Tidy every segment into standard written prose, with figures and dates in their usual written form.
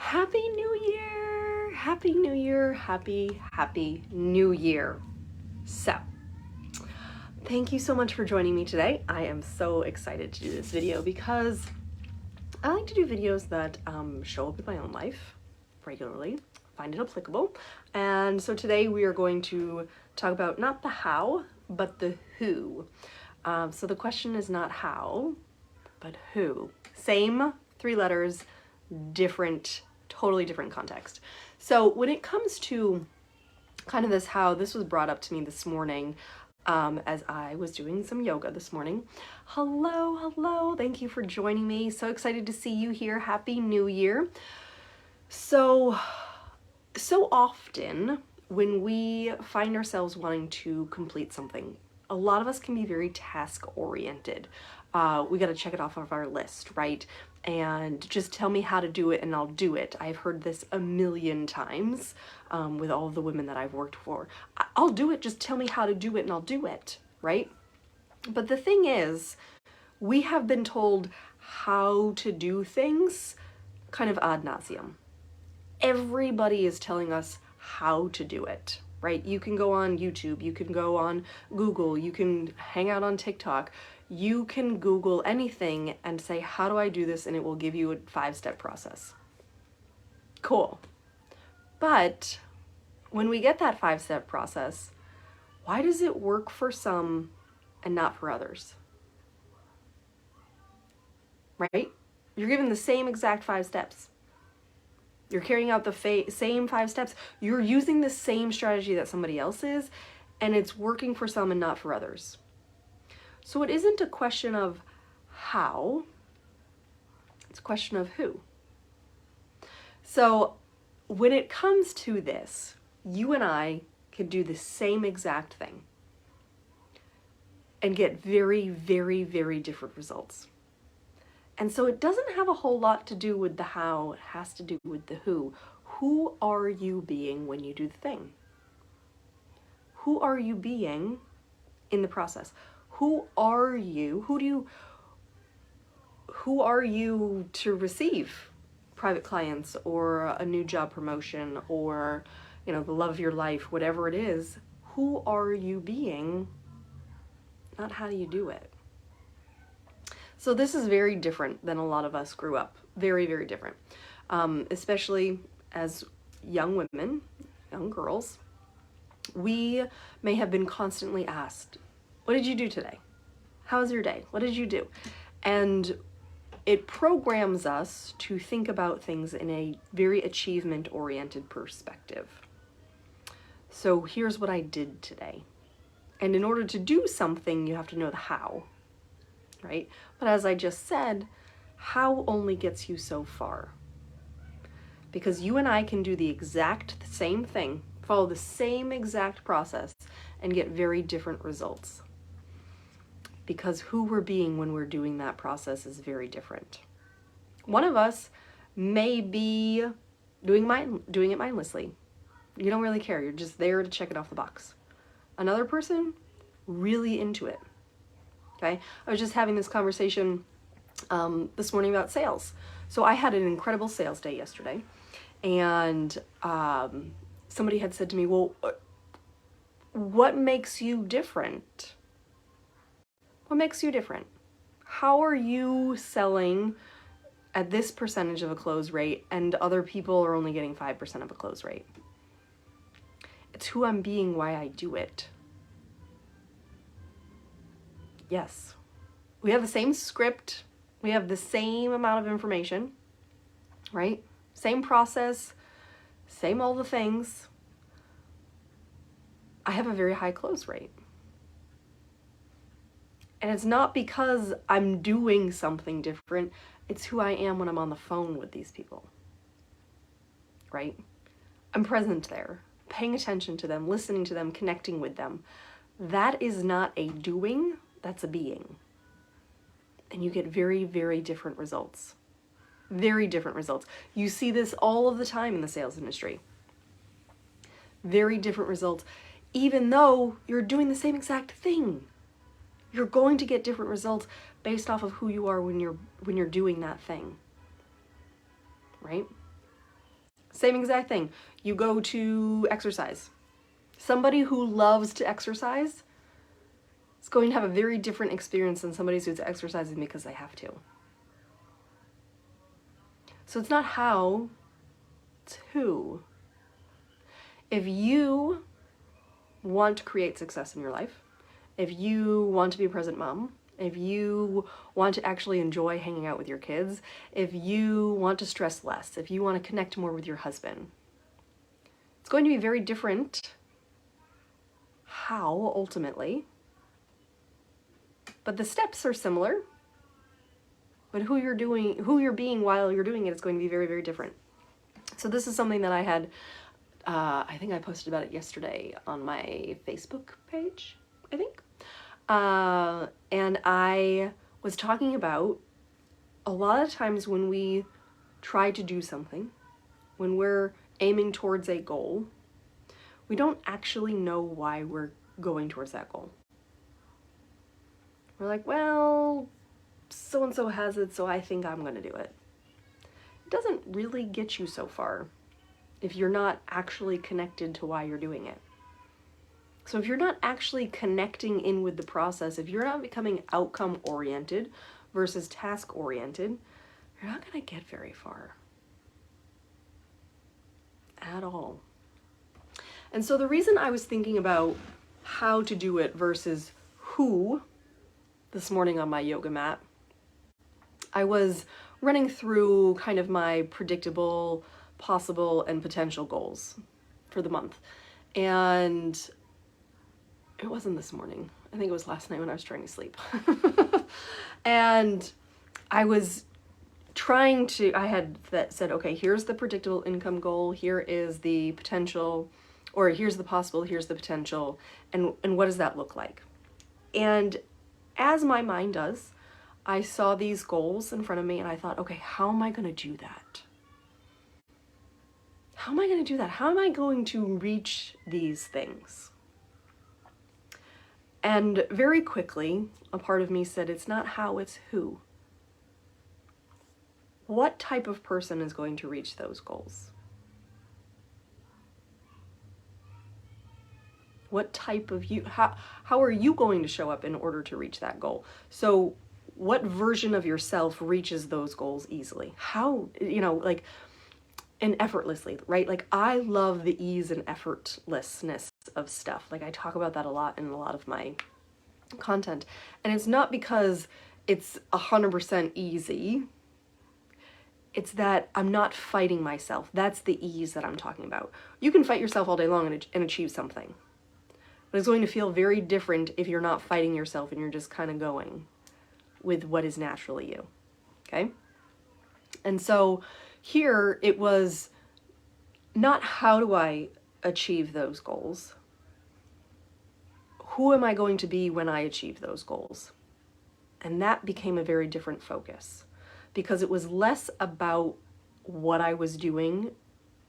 Happy New Year! Happy New Year! Happy New Year! So, thank you so much for joining me today. I am so excited to do this video because I like to do videos that show up in my own life regularly, find it applicable. And so today we are going to talk about not the how, but the who. So the question is not how, but who. Same three letters, totally different context. So when it comes to kind of this how, this was brought up to me this morning as I was doing some yoga this morning. Hello, thank you for joining me. So excited to see you here. Happy New Year. So often when we find ourselves wanting to complete something, a lot of us can be very task oriented. We got to check it off of our list, right? And just tell me how to do it and I'll do it. I've heard this a million times with all of the women that I've worked for. I'll do it, just tell me how to do it and I'll do it, right? But the thing is, we have been told how to do things kind of ad nauseum. Everybody is telling us how to do it, right? You can go on YouTube, you can go on Google, you can hang out on TikTok, you can Google anything and say, how do I do this? And it will give you a 5-step process. Cool. But when we get that 5-step process, why does it work for some and not for others? Right? You're given the same exact 5 steps. You're carrying out the same 5 steps. You're using the same strategy that somebody else is, and it's working for some and not for others. So it isn't a question of how, it's a question of who. So when it comes to this, you and I can do the same exact thing and get very, very, very different results. And so it doesn't have a whole lot to do with the how, it has to do with the who. Who are you being when you do the thing? Who are you being in the process? Who are you? Who are you to receive private clients or a new job promotion or, you know, the love of your life, whatever it is? Who are you being? Not how do you do it? So this is very different than a lot of us grew up. Very, very different. Especially as young women, young girls, we may have been constantly asked, what did you do today? How was your day? What did you do? And it programs us to think about things in a very achievement-oriented perspective. So here's what I did today. And in order to do something, you have to know the how, right? But as I just said, how only gets you so far. Because you and I can do the exact same thing, follow the same exact process, and get very different results. Because who we're being when we're doing that process is very different. One of us may be doing it mindlessly. You don't really care, you're just there to check it off the box. Another person, really into it. Okay, I was just having this conversation this morning about sales. So I had an incredible sales day yesterday, and somebody had said to me, well, what makes you different? What makes you different? How are you selling at this percentage of a close rate and other people are only getting 5% of a close rate? It's who I'm being, why I do it. Yes, we have the same script, we have the same amount of information, right? Same process, same all the things. I have a very high close rate. And it's not because I'm doing something different, it's who I am when I'm on the phone with these people, right? I'm present there, paying attention to them, listening to them, connecting with them. That is not a doing, that's a being. And you get very, very different results. Very different results. You see this all of the time in the sales industry. Very different results, even though you're doing the same exact thing. You're going to get different results based off of who you are when you're doing that thing. Right? Same exact thing. You go to exercise. Somebody who loves to exercise is going to have a very different experience than somebody who's exercising because they have to. So it's not how, it's who. If you want to create success in your life, if you want to be a present mom, if you want to actually enjoy hanging out with your kids, if you want to stress less, if you want to connect more with your husband, it's going to be very different how ultimately, but the steps are similar, but who you're being while you're doing it is going to be very, very different. So this is something that I had, I think I posted about it yesterday on my Facebook page, I think. And I was talking about a lot of times when we try to do something, when we're aiming towards a goal, we don't actually know why we're going towards that goal. We're like, well, so-and-so has it, so I think I'm going to do it. It doesn't really get you so far if you're not actually connected to why you're doing it. So if you're not actually connecting in with the process, if you're not becoming outcome-oriented versus task-oriented, you're not going to get very far at all. And so the reason I was thinking about how to do it versus who this morning on my yoga mat, I was running through kind of my predictable, possible, and potential goals for the month. And it wasn't this morning. I think it was last night when I was trying to sleep. And I was trying to, I had said, okay, here's the predictable income goal, here is the potential, or here's the possible, here's the potential, and what does that look like? And as my mind does, I saw these goals in front of me and I thought, okay, how am I going to do that? How am I going to do that? How am I going to reach these things? And very quickly, a part of me said, it's not how, it's who. What type of person is going to reach those goals? What type of you, how are you going to show up in order to reach that goal? So what version of yourself reaches those goals easily? How, like, and effortlessly, right? Like, I love the ease and effortlessness of stuff. Like, I talk about that a lot in a lot of my content. And it's not because it's 100% easy. It's that I'm not fighting myself. That's the ease that I'm talking about. You can fight yourself all day long and achieve something. But it's going to feel very different if you're not fighting yourself and you're just kind of going with what is naturally you. Okay? And so here it was not how do I achieve those goals? Who am I going to be when I achieve those goals? And that became a very different focus because it was less about what I was doing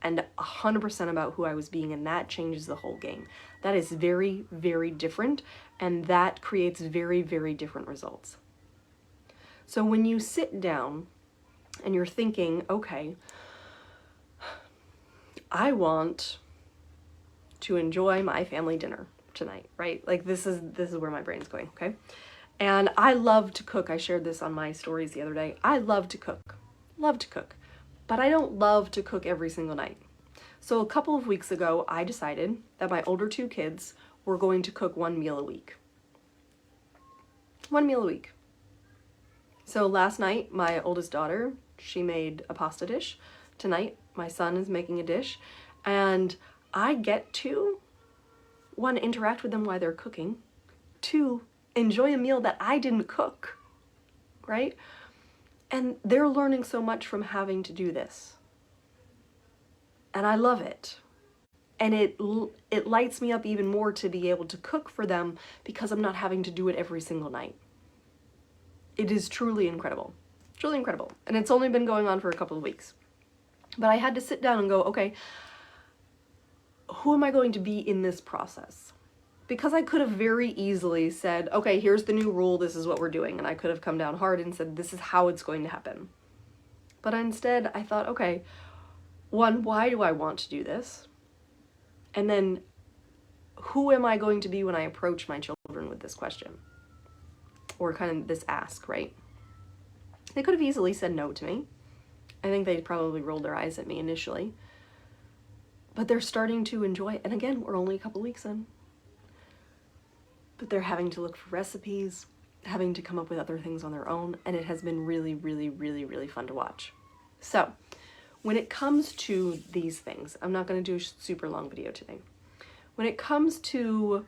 and 100% about who I was being, and that changes the whole game. That is very, very different, and that creates very, very different results. So when you sit down and you're thinking, okay, I want to enjoy my family dinner tonight, right? Like this is where my brain's going, okay? And I love to cook. I shared this on my stories the other day. I love to cook, but I don't love to cook every single night. So a couple of weeks ago, I decided that my older two kids were going to cook one meal a week. One meal a week. So last night, my oldest daughter, she made a pasta dish. Tonight, my son is making a dish. And I get to, one, interact with them while they're cooking. Two, enjoy a meal that I didn't cook, right? And they're learning so much from having to do this. And I love it. And it lights me up even more to be able to cook for them because I'm not having to do it every single night. It is truly incredible. Truly incredible. And it's only been going on for a couple of weeks. But I had to sit down and go, okay, who am I going to be in this process? Because I could have very easily said, okay, here's the new rule, this is what we're doing. And I could have come down hard and said, this is how it's going to happen. But instead, I thought, okay, one, why do I want to do this? And then, who am I going to be when I approach my children with this question? Or kind of this ask, right? They could have easily said no to me. I think they probably rolled their eyes at me initially. But they're starting to enjoy it. And again, we're only a couple weeks in. But they're having to look for recipes, having to come up with other things on their own. And it has been really, really, really, really fun to watch. So when it comes to these things, I'm not going to do a super long video today. When it comes to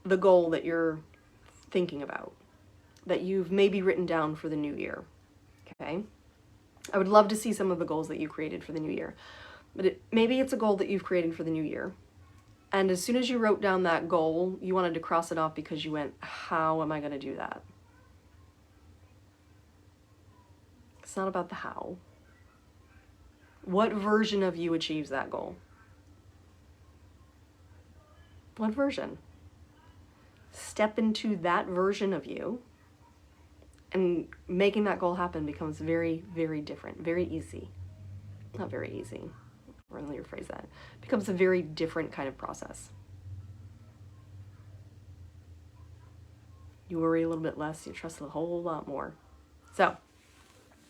the goal that you're thinking about, that you've maybe written down for the new year, okay? I would love to see some of the goals that you created for the new year. But maybe it's a goal that you've created for the new year. And as soon as you wrote down that goal, you wanted to cross it off because you went, how am I going to do that? It's not about the how. What version of you achieves that goal? What version? Step into that version of you, and making that goal happen becomes very, very different, very easy. Not very easy, or let me rephrase that. It becomes a very different kind of process. You worry a little bit less, you trust a whole lot more. So,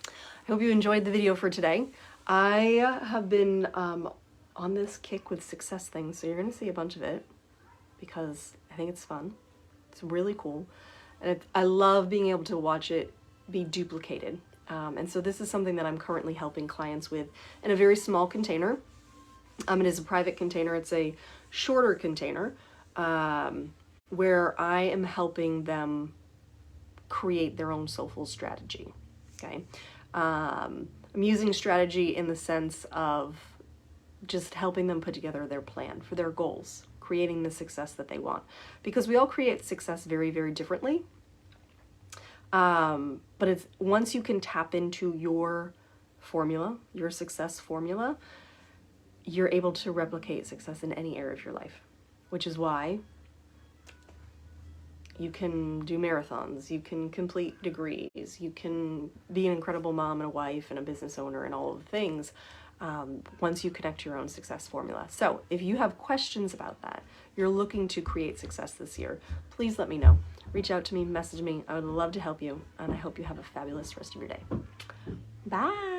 I hope you enjoyed the video for today. I have been on this kick with success things, so you're going to see a bunch of it because I think it's fun. It's really cool. And I love being able to watch it be duplicated. And so this is something that I'm currently helping clients with in a very small container. It is a private container. It's a shorter container where I am helping them create their own soulful strategy. Okay. I'm using strategy in the sense of just helping them put together their plan for their goals, creating the success that they want. Because we all create success very, very differently. But it's once you can tap into your formula, your success formula, you're able to replicate success in any area of your life, which is why you can do marathons, you can complete degrees, you can be an incredible mom and a wife and a business owner and all of the things once you connect to your own success formula. So if you have questions about that, you're looking to create success this year, please let me know. Reach out to me, message me. I would love to help you, and I hope you have a fabulous rest of your day. Bye.